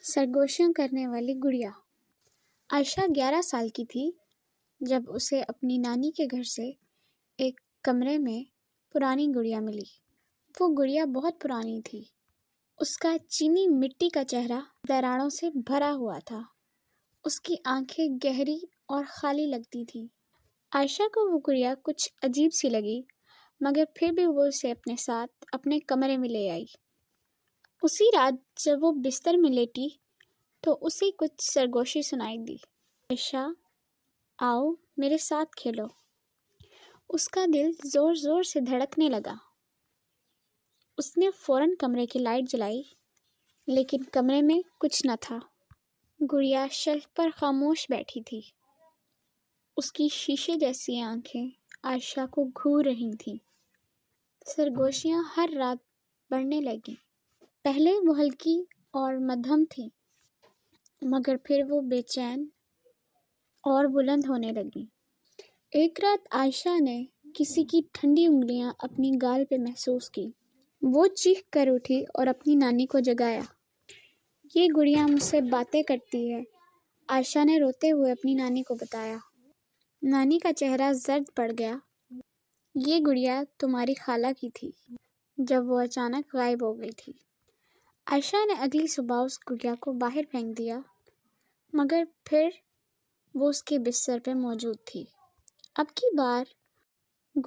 سرگوشیاں کرنے والی گڑیا۔ عائشہ 11 سال کی تھی جب اسے اپنی نانی کے گھر سے ایک کمرے میں پرانی گڑیا ملی۔ وہ گڑیا بہت پرانی تھی۔ اس کا چینی مٹی کا چہرہ دراڑوں سے بھرا ہوا تھا۔ اس کی آنکھیں گہری اور خالی لگتی تھی۔ عائشہ کو وہ گڑیا کچھ عجیب سی لگی، مگر پھر بھی وہ اسے اپنے ساتھ اپنے کمرے میں لے آئی۔ اسی رات جب وہ بستر میں لیٹی تو اسے کچھ سرگوشی سنائی دی۔ عائشہ، آؤ میرے ساتھ کھیلو۔ اس کا دل زور زور سے دھڑکنے لگا۔ اس نے فوراً کمرے کی لائٹ جلائی، لیکن کمرے میں کچھ نہ تھا۔ گڑیا شیلف پر خاموش بیٹھی تھی۔ اس کی شیشے جیسی آنکھیں عائشہ کو گھور رہی تھیں۔ سرگوشیاں ہر رات بڑھنے لگیں۔ پہلے وہ ہلکی اور مدھم تھیں، مگر پھر وہ بے چین اور بلند ہونے لگیں۔ ایک رات عائشہ نے کسی کی ٹھنڈی انگلیاں اپنی گال پہ محسوس کی۔ وہ چیخ کر اٹھی اور اپنی نانی کو جگایا۔ یہ گڑیا مجھ سے باتیں کرتی ہے، عائشہ نے روتے ہوئے اپنی نانی کو بتایا۔ نانی کا چہرہ زرد پڑ گیا۔ یہ گڑیا تمہاری خالہ کی تھی جب وہ اچانک غائب ہو گئی تھی۔ عائشہ نے اگلی صبح اس گڑیا کو باہر پھینک دیا، مگر پھر وہ اس کے بستر پہ موجود تھی۔ اب کی بار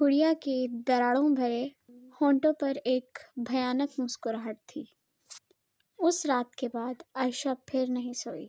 گڑیا کے دراڑوں بھرے ہونٹوں پر ایک بھیانک مسکراہٹ تھی۔ اس رات کے بعد عائشہ پھر نہیں سوئی۔